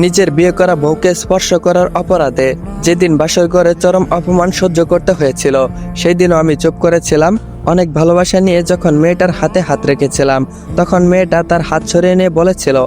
নিজের বিয়ে করা বউকে স্পর্শ করার অপরাধে যেদিন বাসর ঘরে চরম অপমান সহ্য করতে হয়েছিল, সেই দিনও আমি চুপ করেছিলাম। অনেক ভালোবাসা নিয়ে যখন মেয়েটার হাতে হাত রেখেছিলাম, তখন মেয়েটা তার হাত সরিয়ে নিয়ে বলেছিল,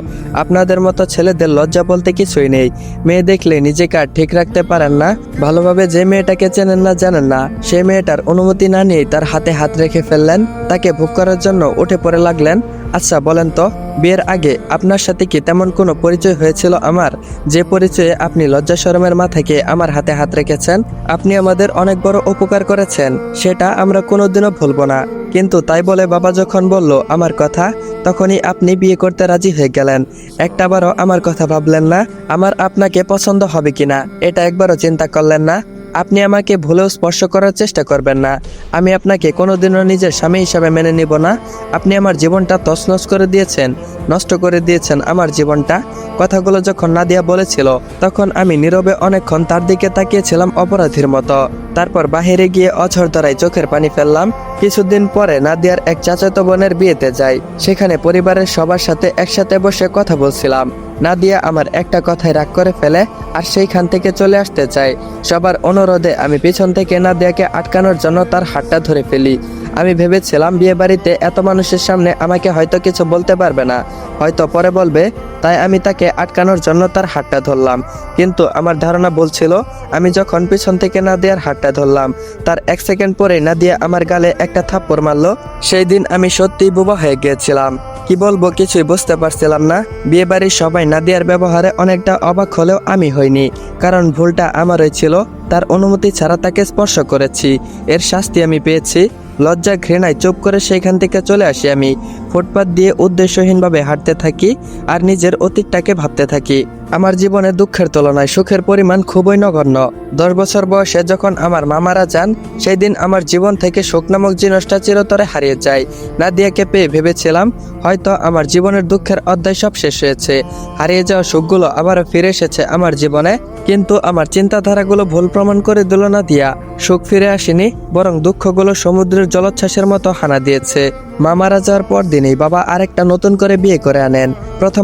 আপনাদের মতো ছেলেদের লজ্জা বলতে কিছুই নেই। মেয়ে দেখলে নিজেকে আর ঠিক রাখতে পারেন না। ভালোভাবে যে মেয়েটাকে চেনেন না জানেন না, সেই মেয়েটার অনুমতি না নিয়েই তার হাতে হাত রেখে ফেললেন। তাকে ভোগ করার জন্য উঠে পড়ে লাগলেন। আচ্ছা বলেন তো, বিয়ের আগে আপনার সাথে কি তেমন কোনো পরিচয় হয়েছিল আমার, যে পরিচয়ে আপনি লজ্জা শরমের মাথাকে আমার হাতে হাত রেখেছেন? আপনি আমাদের অনেক বড় উপকার করেছেন, সেটা আমরা কোনোদিনও ভুলবো না। কিন্তু তাই বলে বাবা যখন বলল আমার কথা, তখনই আপনি বিয়ে করতে রাজি হয়ে গেলেন। একটাবারও আমার কথা ভাবলেন না, আমার আপনাকে পছন্দ হবে কিনা এটা একবারও চিন্তা করলেন না। আপনি আমাকে ভুলেও স্পর্শ করার চেষ্টা করবেন না। আমি আপনাকে কোনোদিনও নিজের স্বামী হিসাবে মেনে নিব না। আপনি আমার জীবনটা তছনছ করে দিয়েছেন, নষ্ট করে দিয়েছেন আমার জীবনটা। কথাগুলো যখন নাদিয়া বলেছিল, তখন আমি নীরবে অনেকক্ষণ তার দিকে তাকিয়েছিলাম অপরাধীর মতো। তারপর বাহিরে গিয়ে অঝর ধরায় চোখের পানি ফেললাম। কিছুদিন পরে নাদিয়ার এক চাচাতো বোনের বিয়েতে যাই। সেখানে পরিবারের সবার সাথে একসাথে বসে কথা বলছিলাম। নাদিয়া আমার একটা কথায় রাগ করে ফেলে আর সেইখান থেকে চলে আসতে চায়। সবার অনুরোধে আমি পিছন থেকে নাদিয়াকে আটকানোর জন্য তার হাতটা ধরে ফেলি। আমি ভেবেছিলাম বিয়ে বাড়িতে এত মানুষের সামনে আমাকে হয়তো কিছু বলতে পারবে না, হয়তো পরে বলবে, তাই আমি তাকে আটকানোর জন্য তার হাতটা ধরলাম। কিন্তু আমার ধারণা বলছিল, আমি যখন পিছন থেকে নাদিয়ার হাতটা ধরলাম, তার 1 সেকেন্ড পরে নাদিয়া আমার গালে একটা থাপ্পড় মারলো। সেই দিন আমি সত্যিই বোবা হয়ে গিয়েছিলাম। কি বলবো কিছুই বুঝতে পারছিলাম না। বিয়ে বাড়ির সবাই নাদিয়ার ব্যবহারে অনেকটা অবাক হলেও আমি হইনি, কারণ ভুলটা আমারই ছিল। তার অনুমতি ছাড়া তাকে স্পর্শ করেছি, এর শাস্তি আমি পেয়েছি। লজ্জা ঘৃণায় চুপ করে সেখান থেকে চলে আসি। আমি ফুটপাত দিয়ে উদ্দেশ্যহীনভাবে হাঁটতে থাকি আর নিজের অতীতটাকে ভাবতে থাকি। আমার জীবনে দুঃখের তুলনায় সুখের পরিমাণ খুবই নগণ্য। 10 বছর বয়সে যখন আমার মা মারা যান, সেই দিন আমার জীবন থেকে সুখ নামক জিনিসটা চিরতরে হারিয়ে যায়। নাদিয়াকে পেয়ে ভেবেছিলাম হয়তো আমার জীবনের দুঃখের অধ্যায় সব শেষ হয়েছে, হারিয়ে যাওয়া সুখগুলো আবারও ফিরে এসেছে আমার জীবনে। কিন্তু আমার চিন্তাধারাগুলো ভুল প্রমাণ করে দিল নাদিয়া। সুখ ফিরে আসেনি, বরং দুঃখগুলো সমুদ্রের জলোচ্ছ্বাসের মতো হানা দিয়েছে। মা মারা যাওয়ার পর দিনেই বাবা আরেকটা নতুন করে বিয়ে করে আনেন।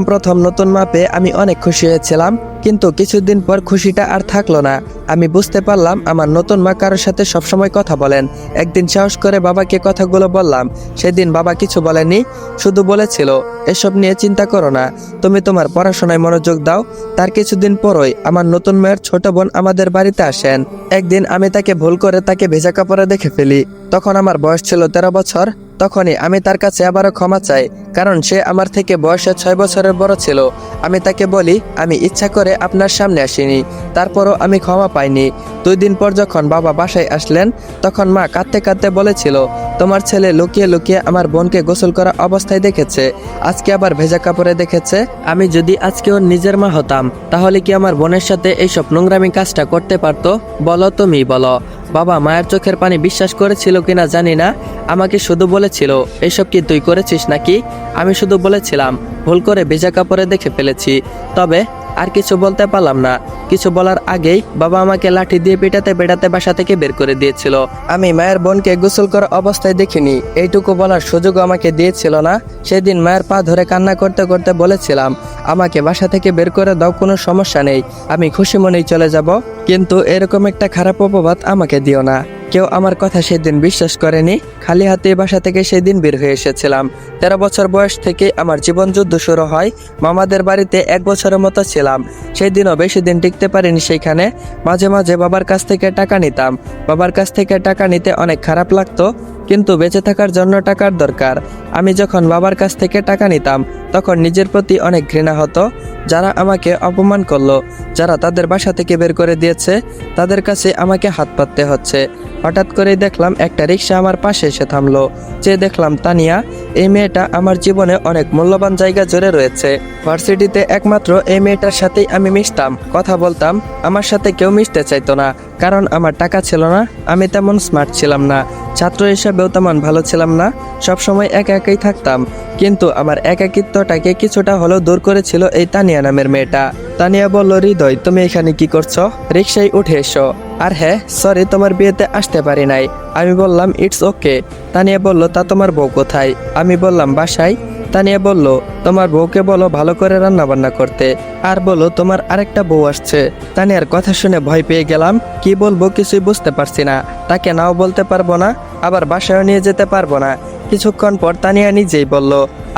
প্রথম নতুন মা পেয়ে আমি অনেক খুশি হয়েছিলাম, কিন্তু কিছুদিন পর খুশিটা আর থাকলো না। আমি বুঝতে পারলাম আমার নতুন মা কারোর সাথে সবসময় কথা বলেন। একদিন সাহস করে বাবাকে কথাগুলো বললাম। সেদিন বাবা কিছু বলেনি, শুধু বলেছিল, এসব নিয়ে চিন্তা করো না, তুমি তোমার পড়াশোনায় মনোযোগ দাও। তার কিছুদিন পরই আমার নতুন মেয়ের ছোট বোন আমাদের বাড়িতে আসেন। একদিন আমি তাকে ভুল করে তাকে ভেজা কাপড়ে দেখে ফেলি। তখন আমার বয়স ছিল 13 বছর। তখনই আমি তার কাছে আবারও ক্ষমা চাই, কারণ সে আমার থেকে বয়সে 6 বছরের বড় ছিল। আমি তাকে বলি, আমি ইচ্ছা করে আপনার সামনে আসিনি। তারপরও আমি ক্ষমা পাইনি। 2 দিন পর যখন বাবা বাসায় আসলেন, তখন মা কাঁদতে কাঁদতে বলেছিল, তোমার ছেলে লুকিয়ে লুকিয়ে আমার বোনকে গোসল করা অবস্থায় দেখেছে, আজকে আবার ভেজা কাপড়ে দেখেছে। আমি যদি আজকে ওর নিজের মা হতাম, তাহলে কি আমার বোনের সাথে এইসব নোংরামি কাজটা করতে পারতো? বলো, তুমি বলো। বাবা মায়ের চোখের পানি বিশ্বাস করেছিল কিনা জানি না, আমাকে শুধু বলেছিল, এসব কি তুই করেছিস নাকি? আমি শুধু বলেছিলাম, ভুল করে ভেজা কাপড়ে দেখে ফেলেছি। তবে আর কিছু বলতে পারলাম না। কিছু বলার আগেই বাবা আমাকে লাঠি দিয়ে পেটাতে পেটাতে বাসা থেকে বের করে দিয়েছিল। আমি মায়ের বোনকে গোসল করা অবস্থায় দেখিনি, এইটুকু বলার সুযোগ আমাকে দিয়েছিল না। সেদিন মায়ের পা ধরে কান্না করতে করতে বলেছিলাম, আমাকে বাসা থেকে বের করে দাও, কোনো সমস্যা নেই, আমি খুশি মনেই চলে যাব, কিন্তু এরকম একটা খারাপ অপবাদ আমাকে দিও না। কেউ আমার কথা সেদিন বিশ্বাস করেনি। খালি হাতে বাসা থেকে সেদিন বের হয়ে এসেছিলাম। 13 বছর বয়স থেকে আমার জীবন যুদ্ধ শুরু হয়। মামাদের বাড়িতে 1 বছরের মতো ছিলাম। সেই দিনও বেশি দিন টিকতে পারিনি সেইখানে। মাঝে মাঝে বাবার কাছ থেকে টাকা নিতাম। বাবার কাছ থেকে টাকা নিতে অনেক খারাপ লাগতো, কিন্তু বেঁচে থাকার জন্য টাকার দরকার। আমি যখন বাবার কাছ থেকে টাকা নিতাম, তখন নিজের প্রতি অনেক ঘৃণা হতো। যারা আমাকে অপমান করলো, যারা তাদের বাসা থেকে বের করে দিয়েছে, তাদের কাছে আমাকে হাত পাততে হচ্ছে। হঠাৎ করেই দেখলাম একটা রিক্সা আমার পাশে এসে থামলো। যে দেখলাম তানিয়া। এই মেয়েটা আমার জীবনে অনেক মূল্যবান জায়গা জুড়ে রয়েছে। ভার্সিটিতে একমাত্র এই মেয়েটার সাথেই আমি মিশতাম, কথা বলতাম। আমার সাথে কেউ মিশতে চাইতো না, কারণ আমার টাকা ছিল না, আমি তেমন স্মার্ট ছিলাম না, ছাত্র হিসাবেও তেমন ভালো ছিলাম না, সবসময় একা একাই থাকতাম। কিন্তু আমার একাকিত্বটাকে কিছুটা হলেও দূর করেছিল এই তানিয়া নামের মেয়েটা। তানিয়া বলল, হৃদয় তুমি এখানে কি করছো? রিক্সায় উঠে এসো। আর হ্যাঁ, সরি তোমার বিয়েতে আসতে পারি নাই। আমি বললাম, ইটস ওকে। তানিয়া বলল, তা তোমার বউ কোথায়? আমি বললাম, বাসায়। তানিয়া বলল, তোমার বউকে বলো ভালো করে রান্না বান্না করতে, আর বলো তোমার আরেকটা বউ আসছে। তানিয়ার কথা শুনে ভয় পেয়ে গেলাম। কি বলবো কিছুই বুঝতে পারছি না। তাকে নাও বলতে পারবো না, আবার বাসায়ও নিয়ে যেতে পারবো না। কিছুক্ষণ পর তানিয়া নিজেই বলল,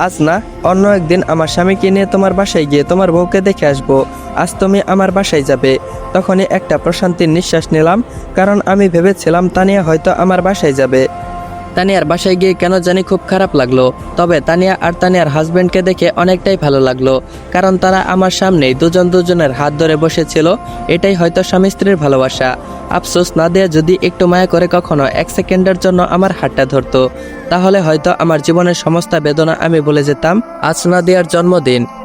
আজ না, অন্য একদিন আমার স্বামীকে নিয়ে তোমার বাসায় গিয়ে তোমার বউকে দেখে আসবো। আজ তুমি আমার বাসায় যাবে। তখনই একটা প্রশান্তির নিঃশ্বাস নিলাম, কারণ আমি ভেবেছিলাম তানিয়া হয়তো আমার বাসায় যাবে। তানিয়ার বাসায় গিয়ে কেন জানি খুব খারাপ লাগলো। তবে তানিয়া আর তানিয়ার হাজবেন্ডকে দেখে অনেকটাই ভালো লাগলো, কারণ তারা আমার সামনেই দুজন দুজনের হাত ধরে বসেছিল। এটাই হয়তো স্বামী স্ত্রীর ভালোবাসা। আফসোস, নাদিয়া যদি একটু মায়া করে কখনো 1 সেকেন্ডের জন্য আমার হাতটা ধরতো, তাহলে হয়তো আমার জীবনের সমস্ত বেদনা আমি ভুলে যেতাম। আজ নাদিয়ার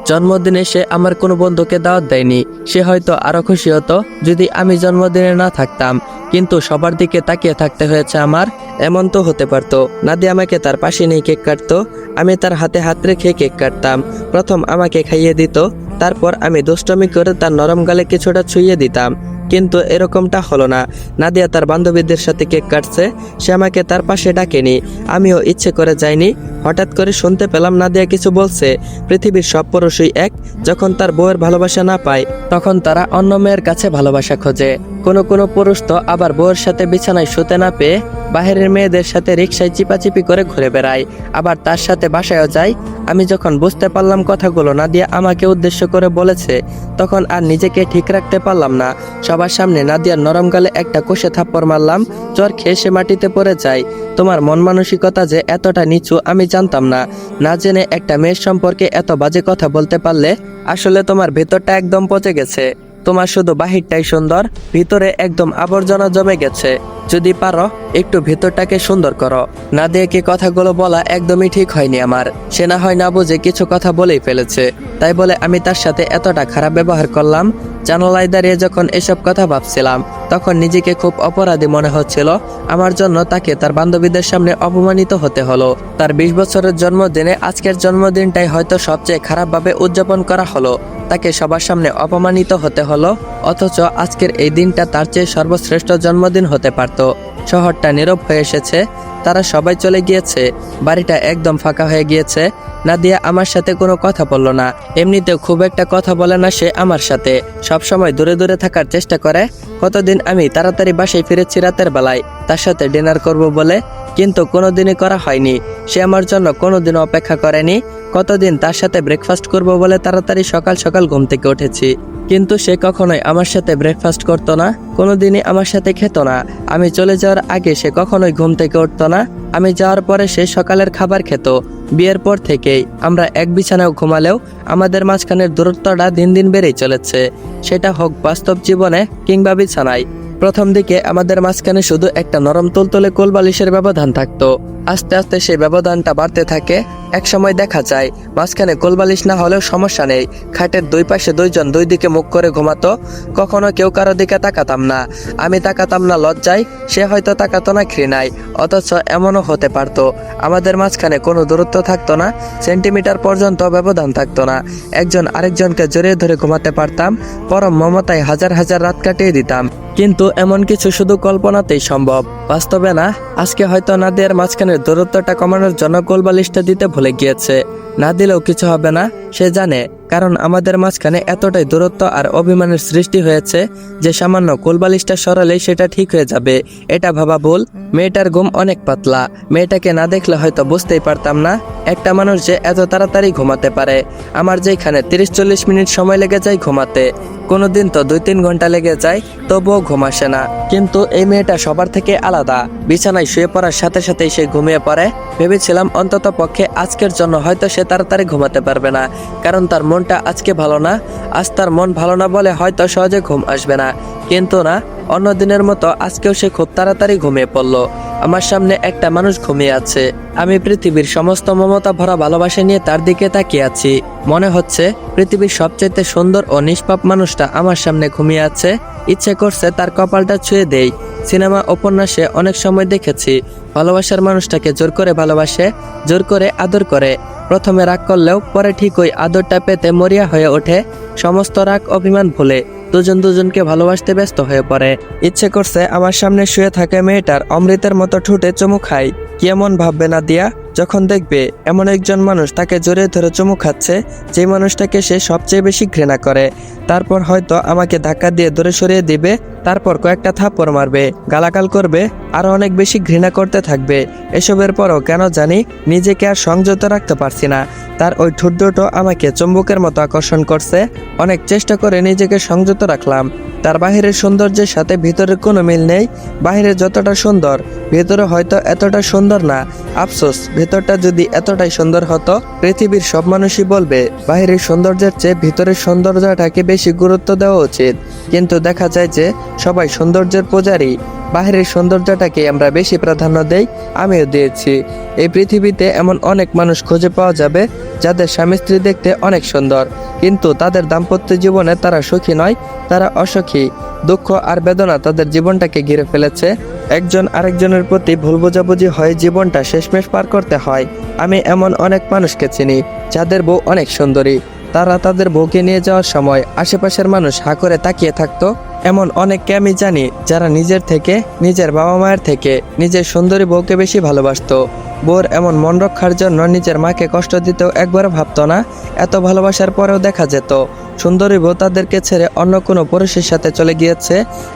জন্মদিনে সে আমার কোনো বন্ধুকে দাওয়াত দেয়নি। সে হয়তো আরো খুশি হতো যদি আমি জন্মদিনে না থাকতাম, কিন্তু সবার দিকে তাকিয়ে থাকতে হয়েছে আমার। এমন তো হতে পারতো নাদিয়া আমাকে তার পাশে নিয়ে কেক কাটতো, আমি তার হাতে হাত রেখে কেক কাটতাম। প্রথম আমাকে খাইয়ে দিত, তারপর আমি দুষ্টমি করে তার নরম গালে কিছুটা ছুঁয়ে দিতাম। কিন্তু এরকমটা হলো না। নাদিয়া তার বান্ধবীদের সাথে কেক কাটছে, সে আমাকে তার পাশে ডাকেনি। আমিও ইচ্ছে করে যাইনি। হঠাৎ করে শুনতে পেলাম নাদিয়া কিছু বলছে, পৃথিবীর সব পুরুষই এক, যখন তার বউয়ের ভালোবাসা না পায় তখন তারা অন্য মেয়ের কাছে ভালোবাসা খোঁজে। কোনো কোনো পুরুষ তো আবার বউয়ের সাথে বিছানায় শুতে না পেয়ে বাহিরের মেয়েদের সাথে রিকশায় চিপাচিপি করে ঘুরে বেড়ায়, আবার তার সাথে বাসায়ও যায়। আমি যখন বুঝতে পারলাম কথাগুলো নাদিয়া আমাকে উদ্দেশ্য করে বলেছে, তখন আর নিজেকে ঠিক রাখতে পারলাম না। সবার সামনে নাদিয়ার নরম গালে একটা কষে থাপ্পড় মারলাম। চর খেয়ে সে মাটিতে পড়ে যায়। তোমার মন মানসিকতা যে এতটা নিচু আমি জানতাম না। না জেনে একটা মেয়ের সম্পর্কে এত বাজে কথা বলতে পারলে। আসলে তোমার ভেতরটা একদম পচে গেছে। তোমার শুধু বাহিরটাই সুন্দর, ভিতরে একদম আবর্জনা জমে গেছে। যদি পারো একটু ভেতরটাকে সুন্দর করো। নাদিয়াকে কথাগুলো বলা একদমই ঠিক হয়নি আমার। সে না হয় না বুঝে কিছু কথা বলেই ফেলেছে, তাই বলে আমি তার সাথে এতটা খারাপ ব্যবহার করলাম। জানালায় দাঁড়িয়ে যখন এসব কথা ভাবছিলাম, তখন নিজেকে খুব অপরাধী মনে হচ্ছিল। আমার জন্য তাকে তার বান্ধবীদের সামনে অপমানিত হতে হলো। তার 20 বছরের জন্মদিনে আজকের জন্মদিনটাই হয়তো সবচেয়ে খারাপভাবে উদযাপন করা হলো। তাকে সবার সামনে অপমানিত হতে হলো, অথচ আজকের এই দিনটা তার চেয়ে সর্বশ্রেষ্ঠ জন্মদিন হতে পারত। শহরটা নীরব হয়ে এসেছে, তারা সবাই চলে গিয়েছে, বাড়িটা একদম ফাঁকা হয়ে গিয়েছে। নাদিয়া আমার সাথে কোনো কথা বলল না। এমনিতেও খুব একটা কথা বলে না সে আমার সাথে, সবসময় দূরে দূরে থাকার চেষ্টা করে। কতদিন আমি তাড়াতাড়ি বাসায় ফিরেছি রাতের বেলায় তার সাথে ডিনার করব বলে, কিন্তু কোনোদিনই করা হয়নি। সে আমার জন্য কোনোদিনও অপেক্ষা করেনি। কতদিন তার সাথে ব্রেকফাস্ট করব বলে তাড়াতাড়ি সকাল সকাল ঘুম থেকে উঠেছি, কিন্তু সে কখনোই আমার সাথে ব্রেকফাস্ট করতো না, কোনোদিনই আমার সাথে খেত না। আমি চলে যাওয়ার আগে সে কখনোই ঘুম থেকে উঠতো না। আমি যাওয়ার পরে সে সকালের খাবার খেত। বিয়ের পর থেকেই আমরা এক বিছানায় ঘুমালেও আমাদের মাঝখানের দূরত্বটা দিন দিন বেড়েই চলেছে, সেটা হোক বাস্তব জীবনে কিংবা বিছানায়। প্রথম দিকে আমাদের মাঝখানে শুধু একটা নরম তুলতুলে কোলবালিশের ব্যবধান থাকতো। আস্তে আস্তে সেই ব্যবধানটা বাড়তে থাকে। এক সময় দেখা যায় মাঝখানে কোলবালিশ না হলেও সমস্যা নেই, খাটের দুই পাশে দুইজন দুই দিকে মুখ করে ঘুমাতো। কখনো কেউ কারো দিকে তাকাতাম না। আমি তাকাতাম না লজ্জায়, সে হয়তো তাকাতো না ঘৃণায়। অথচ এমনও হতে পারতো আমাদের মাঝখানে কোনো দূরত্ব থাকতো না, সেন্টিমিটার পর্যন্ত ব্যবধান থাকতো না। একজন আরেকজনকে জড়িয়ে ধরে ঘুমাতে পারতাম, পরম মমতায় হাজার হাজার রাত কাটিয়ে দিতাম। কিন্তু এমন কিছু শুধু কল্পনাতেই সম্ভব, বাস্তবে না। আজকে হয়তো নাদিয়ার মাঝখানের দূরত্বটা কমানোর জন্য কোলবালিশটা দিতে ভুলে গিয়েছে। না দিলেও কিছু হবে না, সে জানে, কারণ আমাদের মাঝখানে এতটাই দূরত্ব আর অভিমানের সৃষ্টি হয়েছে যে সামান্য কোলবালিশটা সরালেই সেটা ঠিক হয়ে যাবে। এটা ভাবা ভুল। মেয়েটার ঘুম অনেক পাতলা। মেয়েটাকে না দেখলে হয়তো বুঝতেই পারতাম না একটা মানুষ যে এত তাড়াতাড়ি ঘুমাতে পারে। আমার যেখানে 30-40 মিনিট সময় লেগে যায় ঘুমাতে, কোনোদিন তো 2-3 ঘন্টা লেগে যায়, তবুও ঘুম আসে না। কিন্তু এই মেয়েটা সবার থেকে আলাদা। বিছানায় শুয়ে পড়ার সাথে সাথেই সে ঘুমিয়ে পড়ে। ভেবেছিলাম অন্তত পক্ষে আজকের জন্য হয়তো সে তাড়াতাড়ি ঘুমাতে পারবে না, কারণ তার মনটা আজকে ভালো না। আজ তার মন ভালো না বলে হয়তো সহজে ঘুম আসবে না, কিন্তু না, অন্য দিনের মতো আজকেও সে খুব তাড়াতাড়ি ঘুমিয়ে পড়ল। আমার সামনে একটা মানুষ ঘুমিয়ে আছে। আমি পৃথিবীর সমস্ত মমতা ভরা ভালোবাসা নিয়ে তার দিকে তাকিয়ে আছি। মনে হচ্ছে পৃথিবীর সবচেয়ে সুন্দর ও নিষ্পাপ মানুষটা আমার সামনে ঘুমিয়ে আছে। ইচ্ছে করছে তার কপালটা ছুঁয়ে দেই। সিনেমা উপন্যাসে অনেক সময় দেখেছি ভালোবাসার মানুষটাকে জোর করে ভালোবাসে, জোর করে আদর করে। প্রথমে রাগ করলেও পরে ঠিক ওই আদরটা পেতে মরিয়া হয়ে ওঠে। সমস্ত রাগ অভিমান ভুলে দুজন দুজনকে ভালোবাসতে ব্যস্ত হয়ে পড়ে। ইচ্ছে করছে আমার সামনে শুয়ে থাকে মেয়েটার অমৃতের মতো ঠোঁটে চুমু খাই। কেমন ভাববে নাদিয়া যখন দেখবে এমন একজন মানুষ তাকে জড়িয়ে ধরে চুমু খাচ্ছে, যে মানুষটাকে সে সবচেয়ে বেশি ঘৃণা করে, তারপর হয়তো আমাকে ধাক্কা দিয়ে দূরে সরিয়ে দিবে, তারপর কয়েকটা থাপ্পড় মারবে, গালাগাল করবে, আরো অনেক বেশি ঘৃণা করতে থাকবে। এসবের পরও কেন জানি নিজেকে আর সংযত রাখতে পারছি না। তার ওই ঠোঁট দুটো আমাকে চুম্বকের মতো আকর্ষণ করছে। অনেক চেষ্টা করে নিজেকে সংযত রাখলাম। তার বাহিরের সৌন্দর্যের সাথে ভিতরের কোনো মিল নেই। বাহিরে যতটা সুন্দর, ভেতরে হয়তো এতটা সুন্দর না। আফসোস, ভেতরটা যদি এতটাই সুন্দর হতো, পৃথিবীর সব মানুষই বলবে বাহিরের সৌন্দর্যের চেয়ে ভিতরের সৌন্দর্যটাকে বেশি গুরুত্ব দেওয়া উচিত। কিন্তু দেখা যায় যে সবাই সৌন্দর্যের পূজারী, বাহিরের সৌন্দর্যটাকে আমরা বেশি প্রাধান্য দেই। আমিও দিয়েছি। এই পৃথিবীতে এমন অনেক মানুষ খুঁজে পাওয়া যাবে যাদের স্বামী স্ত্রী দেখতে অনেক সুন্দর, কিন্তু তাদের দাম্পত্য জীবনে তারা সুখী নয়, তারা অসুখী। দুঃখ আর বেদনা তাদের জীবনটাকে ঘিরে ফেলেছে। একজন আরেকজনের প্রতি ভুল বোঝাবুঝি হয়ে জীবনটা শেষমেশ পার করতে হয়। আমি এমন অনেক মানুষকে চিনি যাদের বউ অনেক সুন্দরী, তারা তাদের বউকে নিয়ে যাওয়ার সময় আশেপাশের মানুষ হা করে তাকিয়ে থাকতো। এমন অনেককে আমি জানি যারা নিজের থেকে, নিজের বাবা মায়ের থেকে নিজের সুন্দরী বউকে বেশি ভালোবাসতো। বউর এমন মন রক্ষার জন্য নিজের মাকে কষ্ট দিতেও একবারও ভাবতো না। এত ভালোবাসার পরেও দেখা যেত সুন্দরী বউ তাদেরকে ছেড়ে অন্য কোনো পুরুষের সাথে চলে গিয়েছে।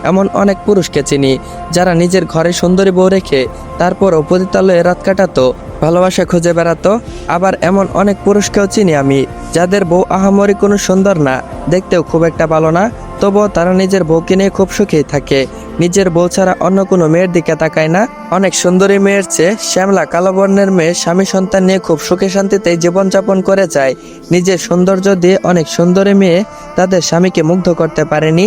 এমন অনেক পুরুষকে চিনি যারা নিজের ঘরে সুন্দরী বউ রেখে তারপরও পতিতালয়ে রাত কাটাতো, ভালোবাসা খুঁজে বেড়াতো। আবার এমন অনেক পুরুষকেও চিনি আমি যাদের বউ আহামরি কোনো সুন্দর না, দেখতেও খুব একটা ভালো না, তবুও তারা নিজের বউকে নিয়ে খুব সুখেই থাকে। নিজের বউ ছাড়া অন্য কোনো মেয়ের দিকে তাকায় না। অনেক সুন্দরী মেয়ের চেয়ে শ্যামলা কালো বর্ণের মেয়ে স্বামী সন্তান নিয়ে খুব সুখে শান্তিতে জীবনযাপন করে যায়। নিজের সৌন্দর্য দিয়ে অনেক সুন্দরী মেয়ে তাদের স্বামীকে মুগ্ধ করতে পারেনি,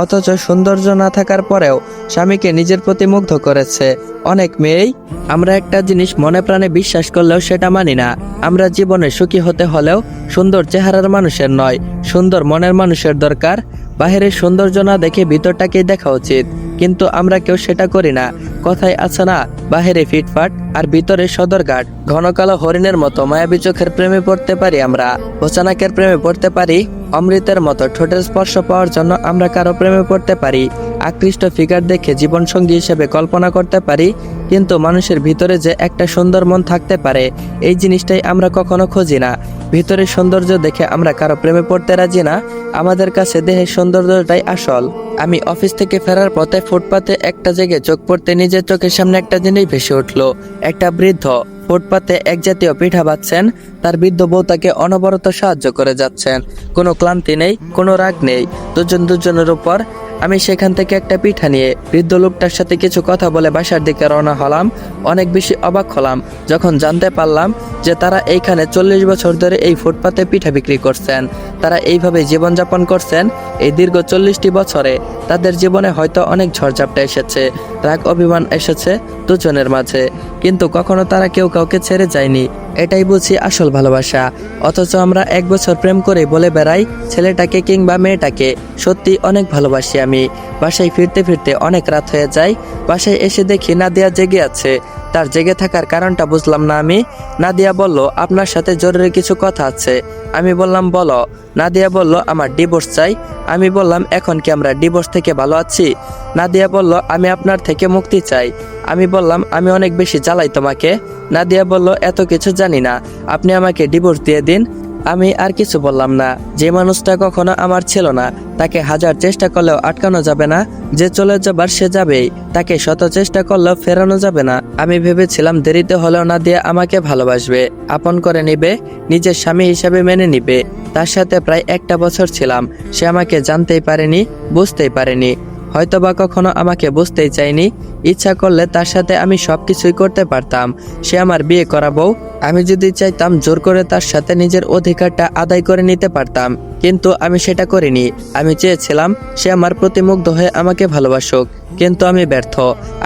অথচ সৌন্দর্য না থাকার পরেও স্বামীকে নিজের প্রতি মুগ্ধ করেছে অনেক মেয়েই। আমরা একটা জিনিস মনে প্রাণে বিশ্বাস করলেও সেটা মানি না। আমরা জীবনে সুখী হতে হলেও সুন্দর চেহারার মানুষের নয়, সুন্দর মনের মানুষের দরকার। বাহিরের সৌন্দর্য না দেখে ভিতরটাকেই দেখা উচিত, কিন্তু আমরা কেউ সেটা করি না। কথায় আছে না, বাহিরে ফিটফাট আর ভিতরে সদরঘাট। ঘন কালো হরিণের মতো মায়াবী চোখের প্রেমে পড়তে পারি আমরা, হোচানাকের প্রেমে পড়তে পারি, অমৃতের মতো ঠোঁটের স্পর্শ পাওয়ার জন্য আমরা কারো প্রেমে পড়তে পারি, আকৃষ্ট ফিগার দেখে জীবনসঙ্গী হিসেবে কল্পনা করতে পারি, কিন্তু মানুষের ভিতরে যে একটা সুন্দর মন থাকতে পারে, এই জিনিসটাই আমরা কখনো খুঁজি না। ভিতরের সৌন্দর্য দেখে আমরা কারো প্রেমে পড়তে রাজি না। আমাদের কাছে দেহের সৌন্দর্যটাই আসল। আমি অফিস থেকে ফেরার পথে ফুটপাতে একটা জায়গায় চোখ পড়তে নিজের চোখের সামনে একটা জিনিস ভেসে উঠলো। একটা বৃদ্ধ ফুটপাতে এক জাতীয় পিঠা বাচ্ছেন। তার বৃদ্ধ বউ তাকে অনবরত সাহায্য করে যাচ্ছেন। কোনো ক্লান্তি নেই, কোনো রাগ নেই, দুজন দুজনের উপর। আমি সেখান থেকে একটা পিঠা নিয়ে বৃদ্ধ লোকটার সাথে কিছু কথা বলে বাসার দিকে রওনা হলাম। অনেক বেশি অবাক হলাম যখন জানতে পারলাম যে তারা এইখানে 40 বছর ধরে এই ফুটপাতে পিঠা বিক্রি করছেন। তারা এইভাবে জীবনযাপন করছেন এই দীর্ঘ 40টি বছরে। তাদের জীবনে হয়তো অনেক ঝড়ঝাপটা এসেছে, রাগ অভিমান এসেছে দুজনের মাঝে, কিন্তু কখনো তারা কেউ কাউকে ছেড়ে যায়নি। এটাই বুঝি আসল ভালোবাসা। অথচ আমরা 1 বছর প্রেম করে বলে বেড়াই ছেলেটাকে কিংবা মেয়েটাকে। সত্যি অনেক ভালোবাসি আমি। বাসায় ফিরতে ফিরতে অনেক রাত হয়ে যায়। বাসায় এসে দেখি নাদিয়া জেগে আছে। তার জেগে থাকার কারণটা বুঝলাম না আমি। নাদিয়া বলল, আপনার সাথে জরুরি কিছু কথা আছে। আমি বললাম, বলো। নাদিয়া বলল, আমার ডিভোর্স চাই। আমি বললাম, এখন কি আমরা ডিভোর্স থেকে ভালো আছি? নাদিয়া বলল, আমি আপনার থেকে মুক্তি চাই। আমি বললাম, আমি অনেক বেশি জ্বালাই তোমাকে। নাদিয়া বলল, এত কিছু জানি না, আপনি আমাকে ডিভোর্স দিয়ে দিন। আমি আর কিছু বললাম না। যে মানুষটা কখনো আমার ছিল না, তাকে হাজার চেষ্টা করলেও আটকানো যাবে না। যে চলে যাবার সে যাবেই, তাকে শত চেষ্টা করলেও ফেরানো যাবে না। আমি ভেবেছিলাম দেরিতে হলেও নাদিয়া আমাকে ভালোবাসবে, আপন করে নিবে, নিজের স্বামী হিসাবে মেনে নিবে। তার সাথে প্রায় 1টা বছর ছিলাম। সে আমাকে জানতেই পারেনি, বুঝতেই পারেনি, হয়তোবা কখনো আমাকে বুঝতেই চাইনি। ইচ্ছা করলে তার সাথে আমি সবকিছুই করতে পারতাম। সে আমার বিয়ে করাবো। আমি যদি চাইতাম জোর করে তার সাথে নিজের অধিকারটা আদায় করে নিতে পারতাম, কিন্তু আমি সেটা করিনি। আমি চেয়েছিলাম সে আমার প্রতি মুগ্ধ হয়ে আমাকে ভালোবাসুক, কিন্তু আমি ব্যর্থ।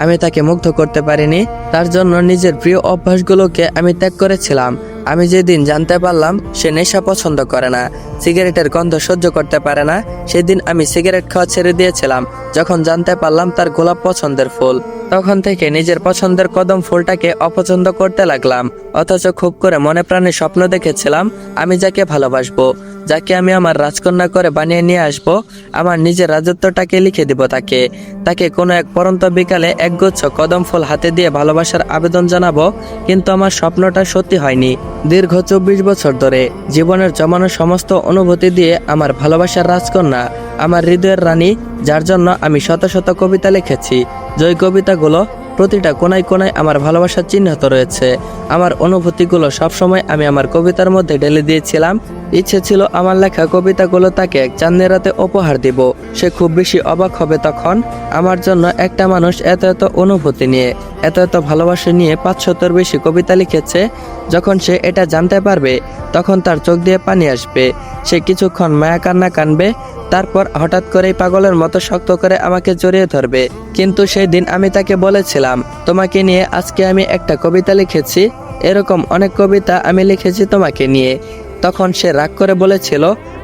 আমি তাকে মুগ্ধ করতে পারিনি। তার জন্য নিজের প্রিয় অভ্যাসগুলোকে আমি ত্যাগ করেছিলাম। আমি যেদিন জানতে পারলাম সে নেশা পছন্দ করে না, সিগারেটের গন্ধ সহ্য করতে পারে না, সেদিন আমি সিগারেট খাওয়া ছেড়ে দিয়েছিলাম। যখন জানতে পারলাম তার গোলাপ পছন্দের ফুল, তখন থেকে নিজের পছন্দের কদম ফুলটাকে অপছন্দ করতে লাগলাম। অথচ খুব করে মনে প্রাণে স্বপ্ন দেখেছিলাম আমি যাকে ভালোবাসবো, যাকে আমি আমার রাজকন্যা করে বানিয়ে নিয়ে আসবো, আমার নিজের রাজত্বটাকে লিখে দিব তাকে। তাকে কোনো এক পরন্ত বিকালে একগুচ্ছ কদম ফুল হাতে দিয়ে ভালোবাসার আবেদন জানাবো। কিন্তু আমার স্বপ্নটা সত্যি হয়নি। দীর্ঘ 24 বছর ধরে জীবনের জমানো সমস্ত অনুভূতি দিয়ে আমার ভালোবাসার রাজকন্যা, আমার হৃদয়ের রানী, যার জন্য আমি শত শত কবিতা লিখেছি, যে কবিতাগুলো প্রতিটা কোনায় কোনায় আমার ভালোবাসার চিহ্নিত রয়েছে। আমার অনুভূতিগুলো সবসময় আমি আমার কবিতার মধ্যে ঢেলে দিয়েছিলাম। ইচ্ছে ছিল আমার লেখা কবিতাগুলো তাকে এক চাঁদের রাতে উপহার দিব। সে খুব বেশি অবাক হবে তখন। আমার জন্য একটা মানুষ এত এত অনুভূতি নিয়ে, এত এত ভালোবাসা নিয়ে 500-র বেশি কবিতা লিখেছে। যখন সে এটা জানতে পারবে তখন তার চোখ দিয়ে পানি আসবে। সে কিছুক্ষণ মায়া কান্না কানবে, তারপর হঠাৎ করেই পাগলের মতো শক্ত করে আমাকে জড়িয়ে ধরবে। কিন্তু সেই দিন আমি তাকে বলেছিলাম, তোমাকে নিয়ে আজকে আমি একটা কবিতা লিখেছি, এরকম অনেক কবিতা আমি লিখেছি তোমাকে নিয়ে। তখন সে রাগ করে বলেছিল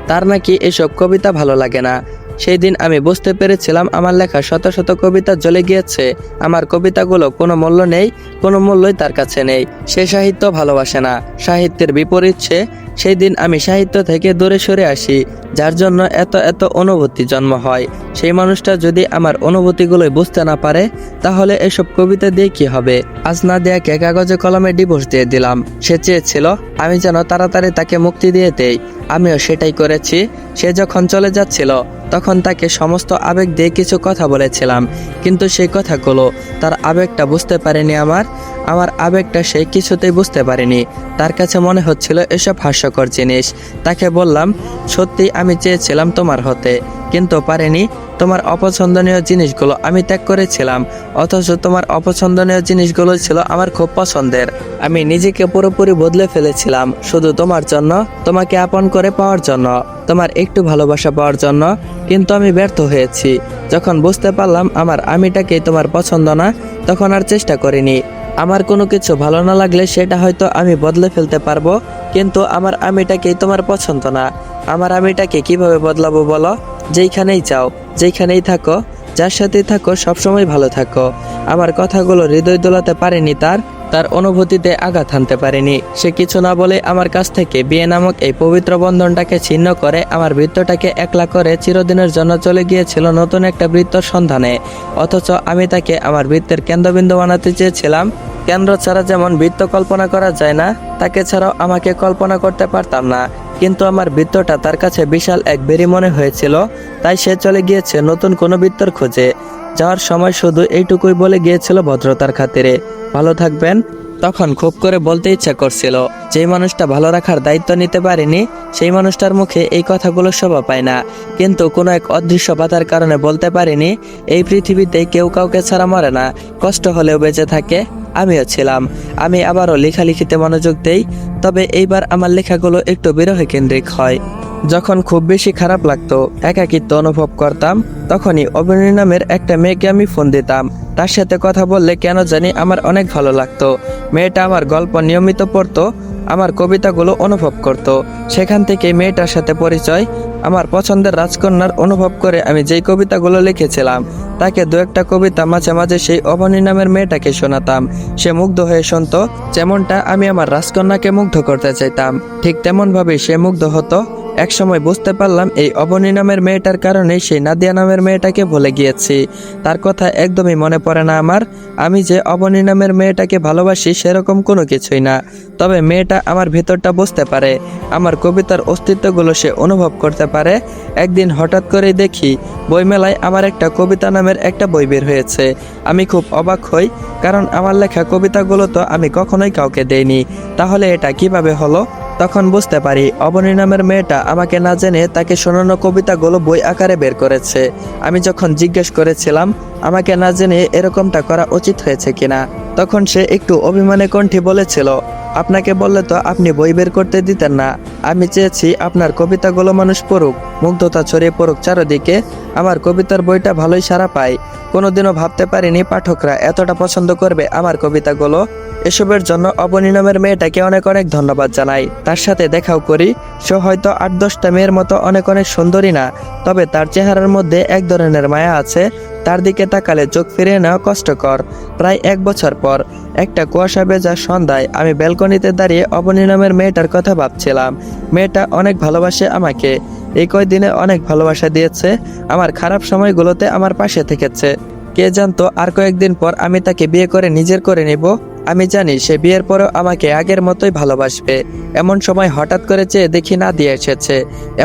তার নাকি এসব কবিতা ভালো লাগে না। সেই দিন আমি বুঝতে পেরেছিলাম আমার লেখা শত শত কবিতা জ্বলে গিয়েছে। আমার কবিতাগুলো কোনো মূল্য নেই, কোনো মূল্যই তার কাছে নেই। সে সাহিত্য ভালোবাসে না, সাহিত্যের বিপরীত সে। সেই দিন আমি সাহিত্য থেকে দূরে সরে আসি, যার জন্য এত এত অনুভূতি জন্ম হয়। সেই মানুষটা যদি আমার অনুভূতিগুলোই বুঝতে না পারে, তাহলে এসব কবিতা দিয়ে কি হবে? আজ নাদিয়াকে কাগজে কলমে ডিভোর্স দিয়ে দিলাম। সে চেয়েছিল আমি যেন তাড়াতাড়ি তাকে মুক্তি দিয়ে দেই, আমিও সেটাই করেছি। সে যখন চলে যাচ্ছিল তখন তাকে সমস্ত আবেগ দিয়ে কিছু কথা বলেছিলাম, কিন্তু সেই কথাগুলো তার আবেগটা বুঝতে পারেনি। আমার আবেগটা সে কিছুতেই বুঝতে পারেনি। তার কাছে মনে হচ্ছিল এসব হাস্যকর জিনিস। তাকে বললাম, সত্যি আমি চেয়েছিলাম তোমার হতে, কিন্তু পারিনি। তোমার অপছন্দনীয় জিনিসগুলো আমি ত্যাগ করেছিলাম, অথচ তোমার অপছন্দনীয় জিনিসগুলো ছিল আমার খুব পছন্দের। আমি নিজেকে পুরোপুরি বদলে ফেলেছিলাম শুধু তোমার জন্য, তোমাকে আপন করে পাওয়ার জন্য, তোমার একটু ভালোবাসা পাওয়ার জন্য। কিন্তু আমি ব্যর্থ হয়েছি। যখন বুঝতে পারলাম আমার আমিটাকেই তোমার পছন্দ না, তখন আর চেষ্টা করিনি। আমার কোনো কিছু ভালো না লাগলে সেটা হয়তো আমি বদলে ফেলতে পারবো, কিন্তু আমার আমিটাকেই তোমার পছন্দ না। আমার আমিটাকে কিভাবে বদলাবো বলো? যেইখানেই যাও, যেইখানেই থাকো, যার সাথেই থাকো, সবসময় ভালো থাকো। আমার কথাগুলো হৃদয় দোলাতে পারেনি, তার অনুভূতিতে আঘাত হানতে পারেনি। সে কিছু না বলে আমার কাছ থেকে বিয়ে নামক এই পবিত্র বন্ধনটাকে ছিন্ন করে আমার বৃত্তটাকে একলা করে চিরদিনের জন্য চলে গিয়েছিল নতুন একটা বৃত্তর সন্ধানে। অথচ আমি তাকে আমার বৃত্তের কেন্দ্রবিন্দু বানাতে চেয়েছিলাম। কেন্দ্র ছাড়া যেমন বৃত্ত কল্পনা করা যায় না, তাকে ছাড়াও আমাকে কল্পনা করতে পারতাম না। কিন্তু আমার বৃত্তটা তার কাছে বিশাল এক বেরি মনে হয়েছিল, তাই সে চলে গিয়েছে নতুন কোনো বৃত্তর খোঁজে। যাওয়ার সময় শুধু এইটুকুই বলে গিয়েছিল ভদ্রতার খাতিরে, ভালো থাকবেন। তখন খুব করে বলতে ইচ্ছা করছিল, যেই মানুষটা ভালো রাখার দায়িত্ব নিতে পারেনি সেই মানুষটার মুখে এই কথাগুলো শোভা পায় না। কিন্তু কোনো এক অদৃশ্য বাধার কারণে বলতে পারিনি। এই পৃথিবীতে কেউ কাউকে ছাড়া মরে না, কষ্ট হলেও বেঁচে থাকে। আমিও ছিলাম। আমি আবারও লেখালেখিতে মনোযোগ দেই, তবে এইবার আমার লেখাগুলো একটু বিরহ কেন্দ্রিক হয়। যখন খুব বেশি খারাপ লাগতো, একাকিত্ব অনুভব করতাম, তখনই অবনী নামের একটা মেয়েকে আমি ফোন দিতাম। তার সাথে কথা বললে কেন জানি আমার অনেক ভালো লাগতো। মেয়েটা আমার গল্প নিয়মিত পড়তো, আমার কবিতাগুলো অনুভব করত। সেখান থেকে মেয়েটার সাথে পরিচয়। আমার পছন্দের রাজকন্যার অনুভব করে আমি যেই কবিতাগুলো লিখেছিলাম, তাকে দু একটা কবিতা মাঝে মাঝে সেই অবনী নামের মেয়েটাকে শোনাতাম। সে মুগ্ধ হয়ে শুনতো। যেমনটা আমি আমার রাজকন্যাকে মুগ্ধ করতে চাইতাম, ঠিক তেমনভাবেই সে মুগ্ধ হতো। একসময় বুঝতে পারলাম এই অবনী নামের মেয়েটার কারণে সেই নাদিয়া নামের মেয়েটাকে ভুলে গিয়েছি। তার কথা একদমই মনে পড়ে না আমার। আমি যে অবনী নামের মেয়েটাকে ভালোবাসি সেরকম কোনো কিছুই না, তবে মেয়েটা আমার ভেতরটা বুঝতে পারে, আমার কবিতার অস্তিত্বগুলো সে অনুভব করতে পারে। একদিন হঠাৎ করেই দেখি বইমেলায় আমার একটা কবিতা নামের একটা বই বের হয়েছে। আমি খুব অবাক হই, কারণ আমার লেখা কবিতাগুলো তো আমি কখনোই কাউকে দেইনি। তাহলে এটা কিভাবে হলো? তখন বুঝতে পারি অবনী নামের মেয়েটা আমাকে না জেনে তাকে শোনানো কবিতাগুলো বই আকারে বের করেছে। আমি যখন জিজ্ঞেস করেছিলাম আমাকে না জেনে এরকমটা করা উচিত হয়েছে কিনা, তখন সে একটু অভিমানে কণ্ঠে বলেছিল, আপনাকে বললে তো আপনি বই বের করতে দিতেন না। আমি চেয়েছি আপনার কবিতাগুলো মানুষ পড়ুক, মুগ্ধতা ছড়িয়ে পড়ুক চারদিকে। আমার কবিতার বইটা ভালোই সাড়া পায়। কোনোদিনও ভাবতে পারিনি পাঠকরা এতটা পছন্দ করবে আমার কবিতাগুলো। এসবের জন্য অবনী নামের মেয়েটাকে অনেক অনেক ধন্যবাদ জানাই। তার সাথে দেখাও করি। সে হয়তো 8-10টা মেয়ের মতো অনেক অনেক সুন্দরী না, তবে তার চেহারার মধ্যে এক ধরনের মায়া আছে। তার দিকে তাকালে চোখ ফিরিয়ে নেওয়া কষ্টকর। প্রায় 1 বছর পর একটা কুয়াশা ভেজা সন্ধ্যায় আমি ব্যালকনিতে দাঁড়িয়ে অবনী নামের মেয়েটার কথা ভাবছিলাম। মেয়েটা অনেক ভালোবাসে আমাকে, এই কয়দিনে অনেক ভালোবাসা দিয়েছে, আমার খারাপ সময়গুলোতে আমার পাশে থেকেছে। কে জানতো আর কয়েকদিন পর আমি তাকে বিয়ে করে নিজের করে নিব। আমি জানি সে বিয়ের পরেও আমাকে আগের মতোই ভালোবাসবে। এমন সময় হঠাৎ করে চেয়ে দেখি নাদিয়া এসেছে।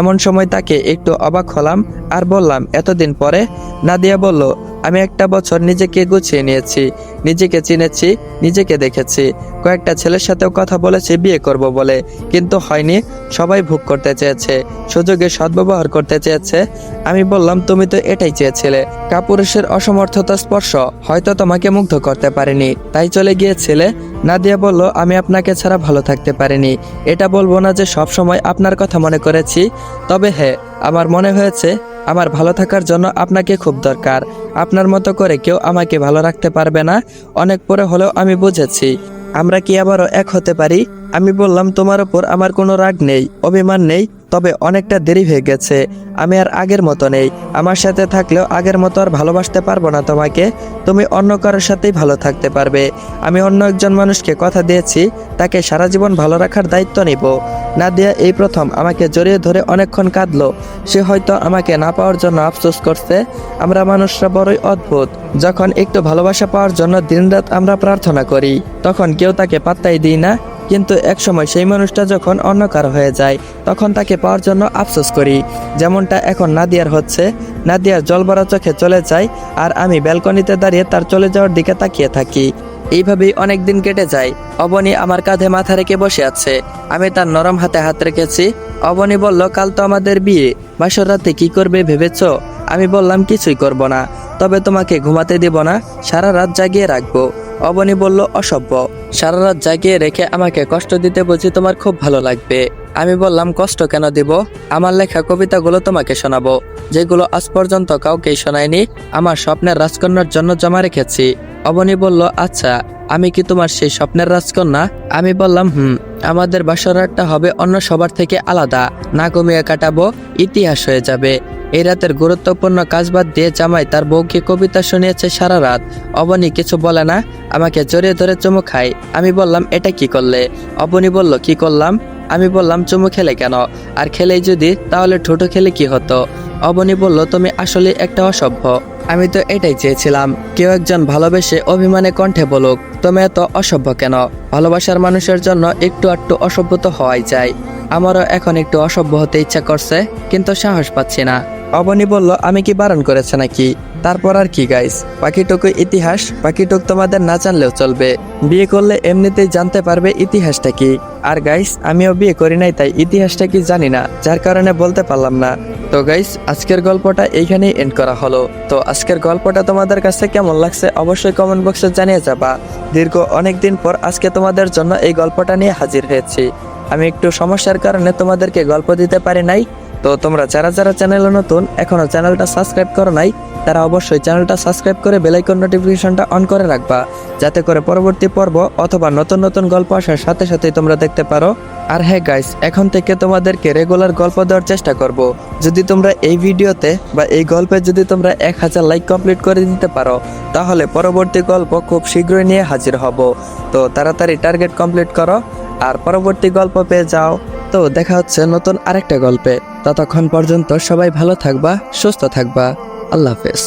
এমন সময় তাকে একটু অবাক হলাম আর বললাম, এতদিন পরে? নাদিয়া বলল, আমি 1 বছর নিজেকে গুছিয়ে নিয়েছি, নিজেকে চিনেছি, নিজেকে দেখেছি। কয়েকটা ছেলের সাথেও কথা বলেছি বিয়ে করব বলে, কিন্তু হয়নি। সবাই ভোগ করতে চেয়েছে, সুযোগে সদ্ব্যবহার করতে চেয়েছে। আমি বললাম, তুমি তো এটাই চেয়েছিলে। কাপুরুষের অসমর্থতা স্পর্শ হয়তো তোমাকে মুগ্ধ করতে পারেনি, তাই চলে গিয়েছিলে। নাদিয়া বলল, আমি আপনাকে ছাড়া ভালো থাকতে পারিনি। এটা বলবো না যে সব সময় আপনার কথা মনে করেছি, তবে হ্যাঁ, আমার মনে হয়েছে আমার ভালো থাকার জন্য আপনাকে খুব দরকার। আপনার মতো করে কেউ আমাকে ভালো রাখতে পারবে না। অনেক পরে হলেও আমি বুঝেছি, আমরা কি আবারও এক হতে পারি? আমি বললাম, তোমার ওপর আমার কোনো রাগ নেই, অভিমান নেই, তবে অনেকটা দেরি হয়ে গেছে। আমি আর আগের মতো নেই। আমার সাথে থাকলেও আগের মতো আর ভালোবাসতে পারবো না তোমাকে। তুমি অন্য কারোর সাথেই ভালো থাকতে পারবে। আমি অন্য একজন মানুষকে কথা দিয়েছি, তাকে সারা জীবন ভালো রাখার দায়িত্ব নিব। নাদিয়া এই প্রথম আমাকে জড়িয়ে ধরে অনেকক্ষণ কাঁদলো। সে হয়তো আমাকে না পাওয়ার জন্য আফসোস করছে। আমরা মানুষরা বড়ই অদ্ভুত। যখন একটু ভালোবাসা পাওয়ার জন্য দিনরাত আমরা প্রার্থনা করি, তখন কেউ তাকে পাত্তাই দিই না। কিন্তু একসময় সেই মানুষটা যখন অন্য কারো হয়ে যায়, তখন তাকে পাওয়ার জন্য আফসোস করি। যেমনটা এখন নাদিয়ার হচ্ছে। নাদিয়ার জলভরা চোখে চলে যায়, আর আমি ব্যালকনিতে দাঁড়িয়ে তার চলে যাওয়ার দিকে তাকিয়ে থাকি। এইভাবেই অনেক দিন কেটে যায়। অবনী আমার কাঁধে মাথা রেখে বসে আছে, আমি তার নরম হাতে হাত রেখেছি। অবনী বলল, কাল তো আমাদের বিয়ে, বাসর রাতে কি করবে ভেবেছো? আমি বললাম, কিছুই করব না, তবে তোমাকে ঘুমাতে দিব না, সারা রাত জাগিয়ে রাখবো। অবনী বলল, অসভ্য, সারা রাত জাগিয়ে রেখে আমাকে কষ্ট দিতে বুঝি তোমার খুব ভালো লাগবে। আমি বললাম, কষ্ট কেন দিব? আমার লেখা কবিতাগুলো তোমাকে শোনাবো, যেগুলো আজ পর্যন্ত কাউকেই শোনায়নি। আমার স্বপ্নের রাজকন্যার জন্য জমা রেখেছি। অবনী বলল, আচ্ছা, আমি কি তোমার সেই স্বপ্নের রাজকন্যা? আমি বললাম, আমাদের বাসরাতটা হবে অন্য সবার থেকে আলাদা, না ঘুমিয়ে কাটাবো, ইতিহাস হয়ে যাবে। এই রাতের গুরুত্বপূর্ণ কাজ বাদ দিয়ে জামাই তার বউকে কবিতা শুনিয়েছে সারা রাত। অবনী কিছু বলে না, আমাকে জড়িয়ে ধরে চুমু খায়। আমি বললাম, এটা কি করলে? অবনী বলল, কি করলাম? আমি বললাম, চুমু খেলে কেন? আর খেলেই যদি, তাহলে ঠোঁটো খেলে কি হতো? অবনী বলল, তুমি আসলে একটা অসভ্য। আমি তো এটাই চেয়েছিলাম, কেউ একজন ভালোবেসে অভিমানে কণ্ঠে বলুক, তুমি এত অসভ্য কেন? ভালোবাসার মানুষের জন্য একটু আধটু অসভ্য তো হওয়াই যায়। আমারও এখন একটু অসভ্য হতে ইচ্ছা করছে, কিন্তু সাহস পাচ্ছি না। অবনী বলল, আমি কি বারণ করেছে নাকি? তারপর আর কি গাইস, বাকিটুকু ইতিহাস। বাকিটুক তোমাদের না জানলেও চলবে। বিয়ে করলে এমনিতেই জানতে পারবে ইতিহাসটা কি। আর গাইস, আমিও বিয়ে করি নাই, তাই ইতিহাসটা কি জানি না, যার কারণে বলতে পারলাম না। তো গাইস, আজকের গল্পটা এইখানেই এন্ড করা হলো। তো আজকের গল্পটা তোমাদের কাছে কেমন লাগছে অবশ্যই কমেন্ট বক্সে জানিয়ে যাবা। দীর্ঘ অনেক দিন পর আজকে তোমাদের জন্য এই গল্পটা নিয়ে হাজির হয়েছি। আমি একটু সমস্যার কারণে তোমাদেরকে গল্প দিতে পারি নাই। তো তোমরা যারা যারা চ্যানেলে নতুন, এখনো চ্যানেলটা সাবস্ক্রাইব করো নাই, তারা অবশ্যই চ্যানেলটা সাবস্ক্রাইব করে বেল আইকন নোটিফিকেশনটা অন করে রাখবা, যাতে করে পরবর্তী পর্ব অথবা নতুন নতুন গল্প আসার সাথে সাথেই তোমরা দেখতে পারো। আর হ্যাঁ গাইস, এখন থেকে তোমাদেরকে রেগুলার গল্প দেওয়ার চেষ্টা করব। যদি তোমরা এই ভিডিওতে বা এই গল্পে যদি তোমরা 1000 লাইক কমপ্লিট করে দিতে পারো, তাহলে পরবর্তী গল্প খুব শীঘ্রই নিয়ে হাজির হব। তো তাড়াতাড়ি টার্গেট কমপ্লিট করো আর পরবর্তী গল্প পেয়ে যাও। তো দেখা হচ্ছে নতুন আরেকটা গল্পে। ততক্ষণ পর্যন্ত সবাই ভালো থাকবা, সুস্থ থাকবা। আল্লাহ হাফেজ।